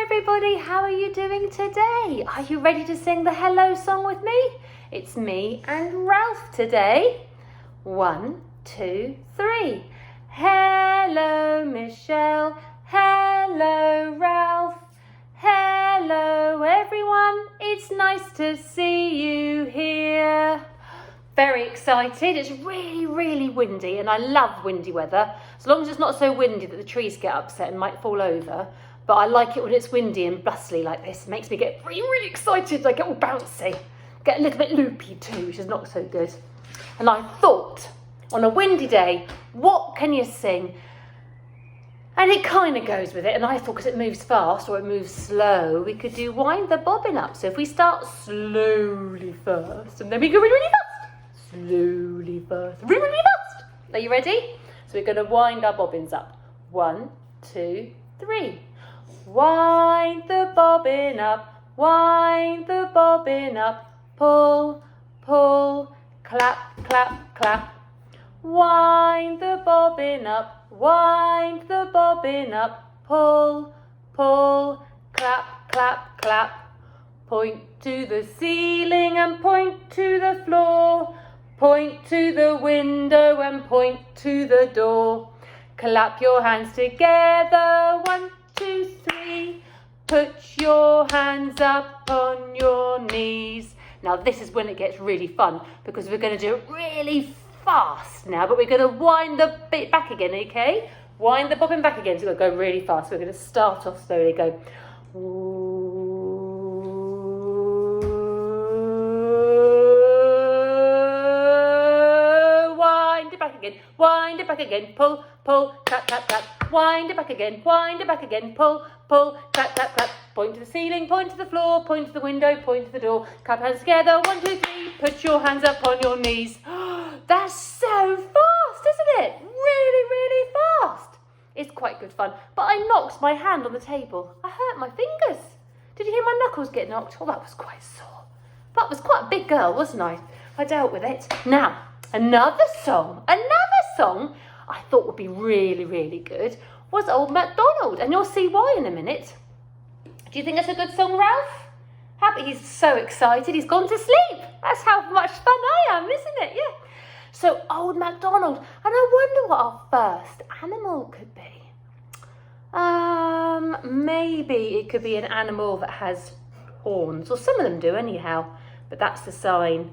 everybody, how are you doing today? Are you ready to sing the hello song with me? It's me and Ralph today. 1, 2, 3. Hello Michelle, hello Ralph, hello everyone, it's nice to see you here. Very excited. It's really windy and I love windy weather, as long as it's not so windy that the trees get upset and might fall over. But I like it when it's windy and bustly like this. It makes me get really excited. I get all bouncy, get a little bit loopy too, which is not so good. And I thought, on a windy day, what can you sing? And it kind of goes with it. And I thought, because it moves fast or it moves slow, we could do wind the bobbin up. So if we start slowly first, and then we go really fast. Slowly first, really fast. Are you ready? So we're going to wind our bobbins up. 1, 2, 3. Wind the bobbin up, wind the bobbin up, pull, pull, clap, clap, clap. Wind the bobbin up, wind the bobbin up, pull, pull, clap, clap, clap. Point to the ceiling and point to the floor. Point to the window and point to the door. Clap your hands together, 1, 2, 3. Put your hands up on your knees. Now this is when it gets really fun, because we're going to do it really fast now, but we're going to wind the bit back again, okay? Wind the bobbin back again, so we're going to go really fast. We're going to start off slowly, go. Wind it back again, pull, pull, clap, clap, clap. Wind it back again, pull, pull, clap, clap, clap. Point to the ceiling, point to the floor, point to the window, point to the door. Clap hands together, 1, 2, 3. Put your hands up on your knees. That's so fast, isn't it? Really fast. It's quite good fun. But I knocked my hand on the table. I hurt my fingers. Did you hear my knuckles get knocked? Oh, that was quite sore. But I was quite a big girl, wasn't I? I dealt with it. Now, another song I thought would be really good was Old MacDonald, and you'll see why in a minute. Do you think that's a good song, Ralph? Happy, he's so excited, he's gone to sleep. That's how much fun I am, isn't it? Yeah. So Old MacDonald, and I wonder what our first animal could be. Maybe it could be an animal that has horns, or some of them do anyhow, but that's the sign.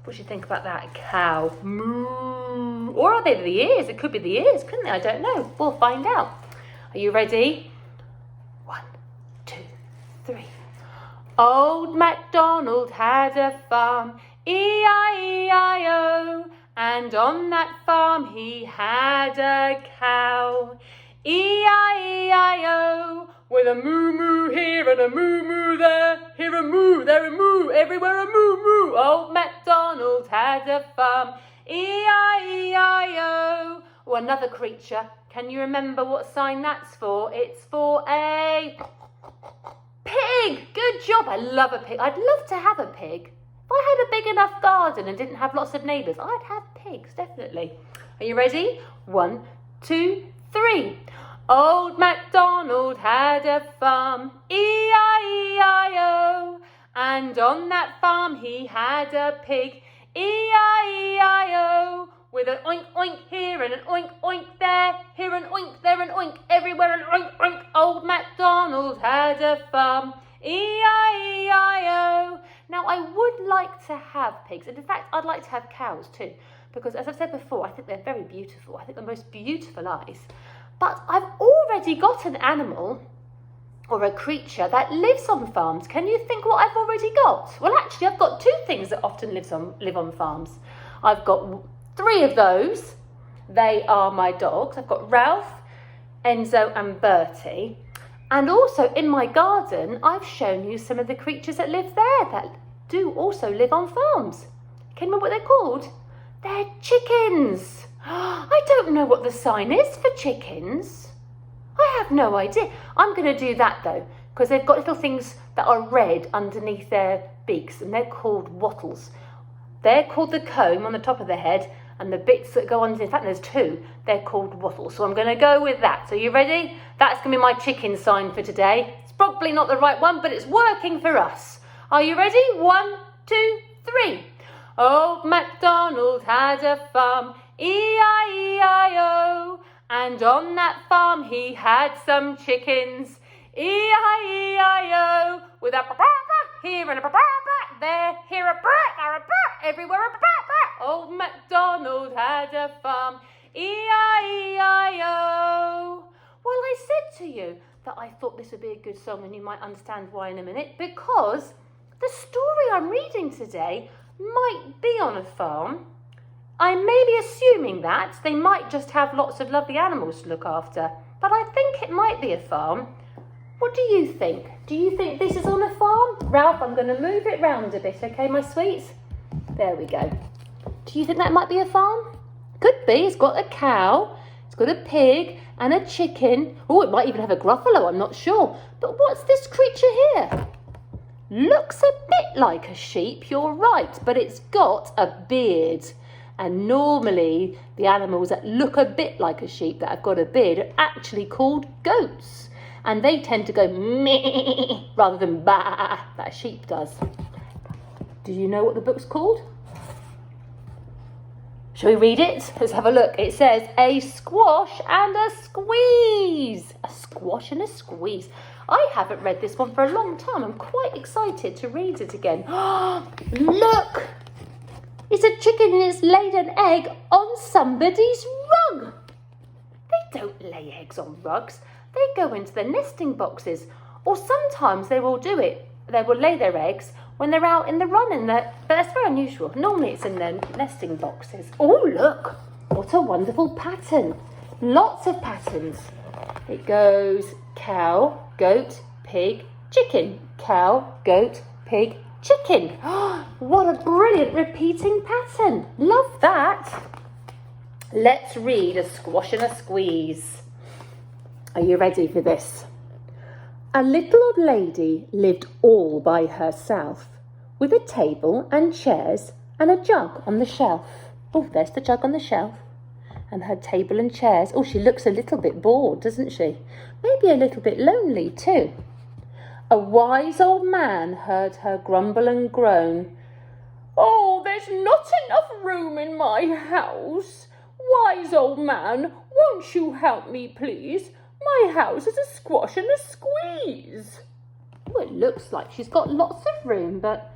What do you think about that? A cow. Moo. Or are they the ears? It could be the ears, couldn't they? I don't know. We'll find out. Are you ready? 1, 2, 3. Old MacDonald had a farm, E-I-E-I-O. And on that farm he had a cow, E-I-E-I-O. With a moo-moo here and a moo-moo there. Here a moo, there a moo, everywhere a moo-moo. Old MacDonald had a farm, E-I-E-I-O. Or another creature. Can you remember what sign that's for? It's for a pig. Good job. I love a pig. I'd love to have a pig. If I had a big enough garden and didn't have lots of neighbours, I'd have pigs, definitely. Are you ready? 1, 2, 3. Old MacDonald had a farm, E-I-E-I-O. And on that farm he had a pig, E-I-E-I-O. With an oink oink here and an oink oink there, here an oink, there an oink, everywhere an oink oink. Old MacDonald had a farm, E-I-E-I-O. Now I would like to have pigs, and in fact I'd like to have cows too, because as I've said before, I think they're very beautiful. I think the most beautiful eyes. But I've already got an animal or a creature that lives on farms. Can you think what I've already got? Well, actually, I've got 2 things that often live on farms. I've got 3 of those. They are my dogs. I've got Ralph, Enzo and Bertie. And also in my garden, I've shown you some of the creatures that live there that do also live on farms. Can you remember what they're called? They're chickens. I don't know what the sign is for chickens. I have no idea. I'm going to do that though, because they've got little things that are red underneath their beaks, and they're called wattles. They're called the comb on the top of their head, And the bits that go under, in fact there's two, they're called wattles. So I'm going to go with that. So you ready? That's going to be my chicken sign for today. It's probably not the right one, but it's working for us. Are you ready? 1, 2, 3. Old MacDonald had a farm, E-I-E-I-O. And on that farm he had some chickens, E-I-E-I-O. With a ba-ba-ba here and a ba-ba-ba there, here a brat, there a brat, everywhere a ba-ba-ba. Old MacDonald had a farm, E-I-E-I-O. Well, I said to you that I thought this would be a good song, and you might understand why in a minute, because the story I'm reading today might be on a farm. I may be assuming that. They might just have lots of lovely animals to look after, but I think it might be a farm. What do you think? Do you think this is on a farm? Ralph, I'm going to move it round a bit, okay, my sweets? There we go. Do you think that might be a farm? Could be. It's got a cow, it's got a pig and a chicken. Oh, it might even have a gruffalo, I'm not sure. But what's this creature here? Looks a bit like a sheep, you're right, but it's got a beard. And normally the animals that look a bit like a sheep that have got a beard are actually called goats. And they tend to go meh rather than bah, that a sheep does. Do you know what the book's called? Shall we read it? Let's have a look. It says, a squash and a squeeze. A squash and a squeeze. I haven't read this one for a long time. I'm quite excited to read it again. Look! It's a chicken and it's laid an egg on somebody's rug. They don't lay eggs on rugs. They go into their nesting boxes. Or sometimes they will do it. They will lay their eggs when they're out in the run. But that's very unusual. Normally it's in their nesting boxes. Oh, look. What a wonderful pattern. Lots of patterns. It goes cow, goat, pig, chicken. Cow, goat, pig, chicken. What a brilliant repeating pattern. Love that. Let's read a squash and a squeeze. Are you ready for this? A little old lady lived all by herself, with a table and chairs and a jug on the shelf. Oh, there's the jug on the shelf. And her table and chairs. Oh, she looks a little bit bored, doesn't she? Maybe a little bit lonely too. A wise old man heard her grumble and groan. Oh, there's not enough room in my house. Wise old man, won't you help me, please? My house is a squash and a squeeze. Well, it looks like she's got lots of room, but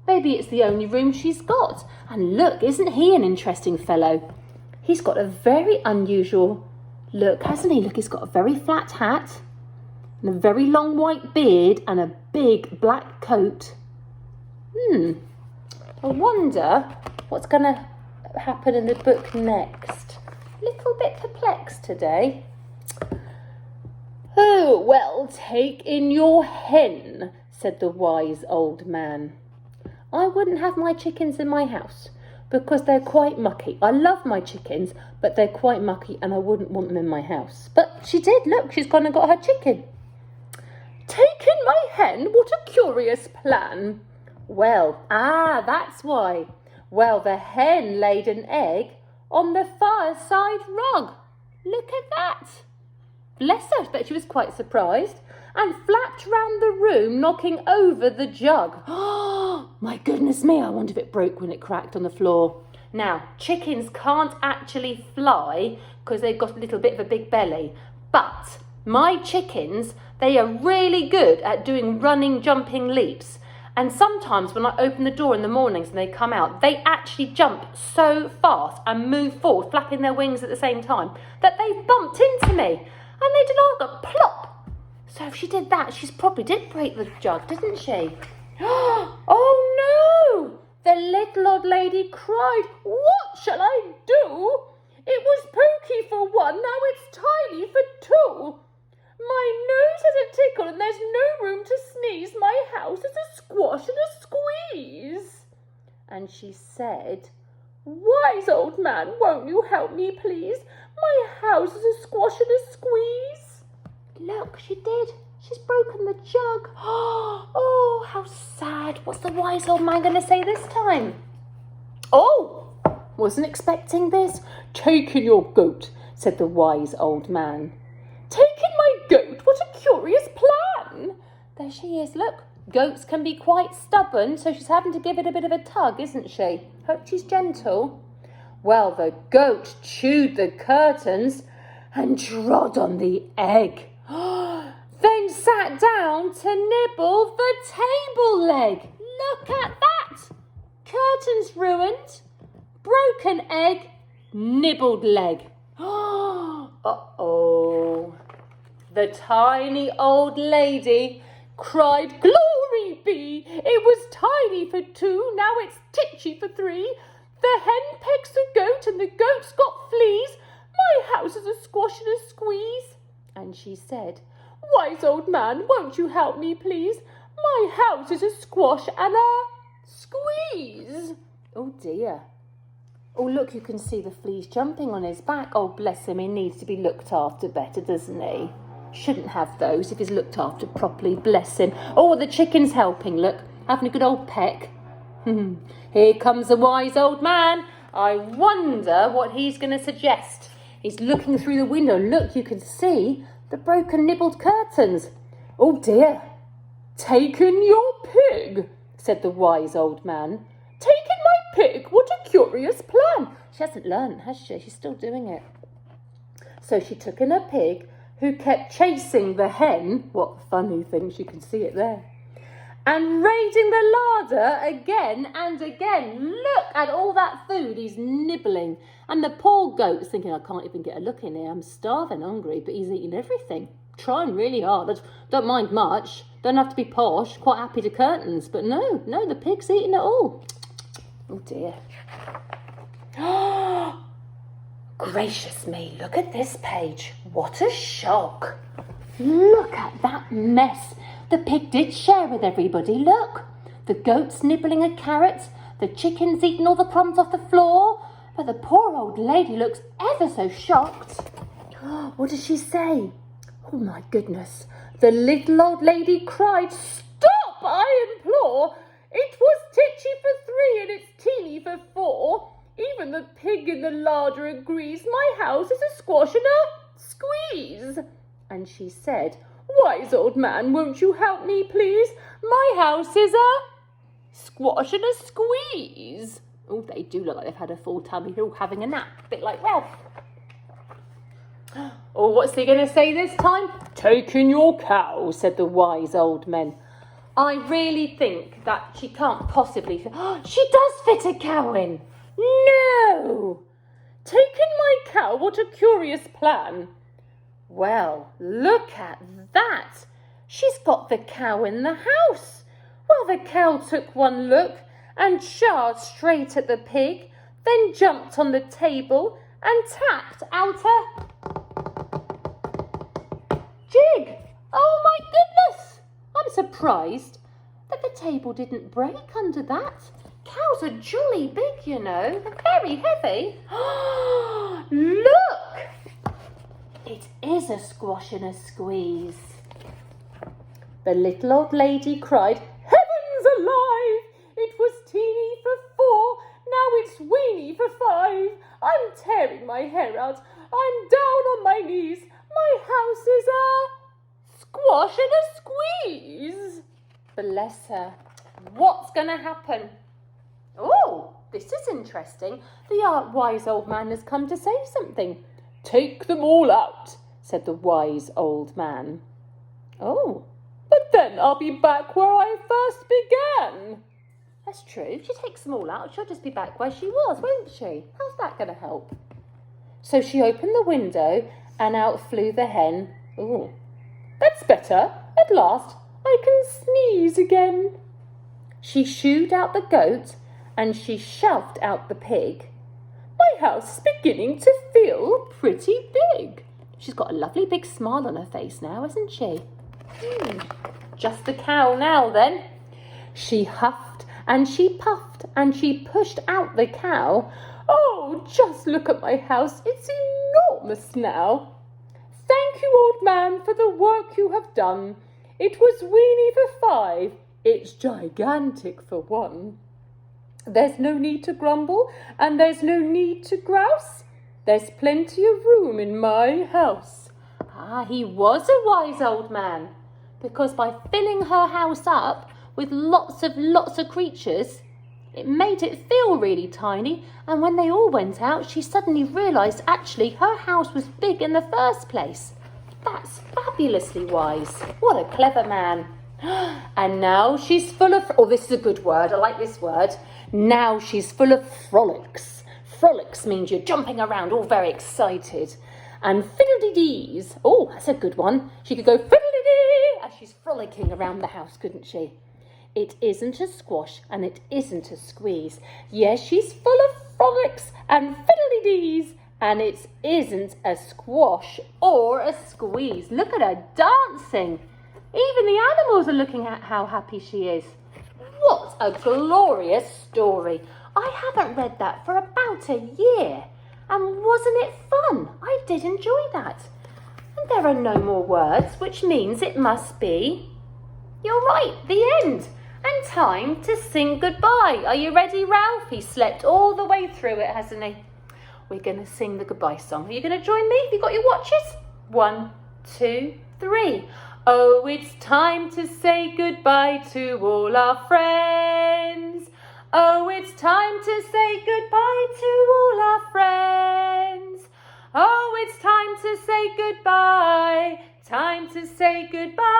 maybe it's the only room she's got. And look, isn't he an interesting fellow? He's got a very unusual look, hasn't he? Look, he's got a very flat hat and a very long white beard and a big black coat. I wonder what's going to happen in the book next. A little bit perplexed today. Oh, well, take in your hen, said the wise old man. I wouldn't have my chickens in my house because they're quite mucky. I love my chickens, but they're quite mucky and I wouldn't want them in my house. But she did. Look, she's gone and got her chicken. Take in my hen? What a curious plan. Well, that's why. Well, the hen laid an egg on the fireside rug. Look at that. Bless her, I bet she was quite surprised, and flapped round the room, knocking over the jug. Oh, my goodness me, I wonder if it broke when it cracked on the floor. Now, chickens can't actually fly because they've got a little bit of a big belly, but my chickens, they are really good at doing running, jumping leaps. And sometimes when I open the door in the mornings and they come out, they actually jump so fast and move forward, flapping their wings at the same time, that they've bumped into me. And they did all the plop. So if she did that, she probably did break the jug, didn't she? Oh no! The little old lady cried. What shall I do? It was pokey for one, now it's tiny for two. My nose has a tickle and there's no room to sneeze. My house is a squash and a squeeze. And she said, Wise old man, won't you help me, please? My house is a squash and a squeeze. Look, she did. She's broken the jug. Oh, how sad. What's the wise old man going to say this time? Oh, wasn't expecting this. Taking your goat, said the wise old man. Taking my goat? What a curious plan. There she is, look. Goats can be quite stubborn, so she's having to give it a bit of a tug, isn't she? Hope she's gentle. Well, the goat chewed the curtains and trod on the egg. Then sat down to nibble the table leg. Look at that. Curtains ruined, broken egg, nibbled leg. Uh-oh. The tiny old lady cried, glory be, it was tiny for two, now it's titchy for three. The hen pegs the goat and the goat's got fleas. My house is a squash and a squeeze. And she said, wise old man, won't you help me, please? My house is a squash and a squeeze. Oh, dear. Oh, look, you can see the fleas jumping on his back. Oh, bless him, he needs to be looked after better, doesn't he? Shouldn't have those if he's looked after properly, bless him. Oh, the chicken's helping, look, having a good old peck. Here comes the wise old man. I wonder what he's going to suggest. He's looking through the window. Look, you can see the broken nibbled curtains. Oh, dear. Taken your pig, said the wise old man. Taken my pig? What a curious plan. She hasn't learned, has she? She's still doing it. So she took in a pig who kept chasing the hen. What funny things, you can see it there. And raiding the larder again and again. Look at all that food he's nibbling. And the poor goat's thinking, I can't even get a look in here. I'm starving, hungry, but he's eating everything. Trying really hard. Don't mind much. Don't have to be posh. Quite happy to curtains. But no, the pig's eating it all. Oh, dear. Gracious me, look at this page. What a shock. Look at that mess. The pig did share with everybody, look. The goat's nibbling a carrot, the chicken's eating all the crumbs off the floor, but the poor old lady looks ever so shocked. What does she say? Oh, my goodness. The little old lady cried, stop, I implore. It was titchy for three and it's teeny for four. Even the pig in the larder agrees my house is a squash and a squeeze. And she said, wise old man, won't you help me, please? My house is a squash and a squeeze. Oh, they do look like they've had a full tummy. They're all having a nap, a bit like Ralph. Oh, what's he going to say this time? Taking your cow, said the wise old men. I really think that she can't possibly fit. She does fit a cow in. No! Taking my cow, what a curious plan. Well, look at that. She's got the cow in the house. Well, the cow took one look and charged straight at the pig, then jumped on the table and tapped out a jig. Oh, my goodness. I'm surprised that the table didn't break under that. Cows are jolly big, you know. They're very heavy. Look! It is a squash and a squeeze. The little old lady cried, heavens alive! It was teeny for four, now it's weeny for five. I'm tearing my hair out. I'm down on my knees. My house is a squash and a squeeze. Bless her. What's going to happen? Oh, this is interesting. The wise old man has come to say something. Take them all out, said the wise old man. Oh, but then I'll be back where I first began. That's true. If she takes them all out, she'll just be back where she was, won't she? How's that going to help? So she opened the window and out flew the hen. Oh, that's better. At last, I can sneeze again. She shooed out the goat and she shoved out the pig. My house is beginning to feel pretty big. She's got a lovely big smile on her face now, hasn't she? Just the cow now, then. She huffed and she puffed and she pushed out the cow. Oh, just look at my house. It's enormous now. Thank you, old man, for the work you have done. It was weeny for five. It's gigantic for one. There's no need to grumble, and there's no need to grouse. There's plenty of room in my house. Ah, he was a wise old man, because by filling her house up with lots of creatures, it made it feel really tiny, and when they all went out, she suddenly realised actually her house was big in the first place. That's fabulously wise. What a clever man. And now she's full of, oh, this is a good word, I like this word. Now she's full of frolics. Frolics means you're jumping around all very excited. And fiddle-dee-dees, oh, that's a good one. She could go fiddle-dee-dee as she's frolicking around the house, couldn't she? It isn't a squash and it isn't a squeeze. Yes, she's full of frolics and fiddle-dee-dees, and it isn't a squash or a squeeze. Look at her dancing. Even the animals are looking at how happy she is. What a glorious story. I haven't read that for about a year. And wasn't it fun? I did enjoy that. And there are no more words, which means it must be, you're right, the end. And time to sing goodbye. Are you ready, Ralph? He slept all the way through it, hasn't he? We're going to sing the goodbye song. Are you going to join me? Have you got your watches? 1, 2, 3. Oh, it's time to say goodbye to all our friends. Oh, it's time to say goodbye to all our friends. Oh, it's time to say goodbye. Time to say goodbye.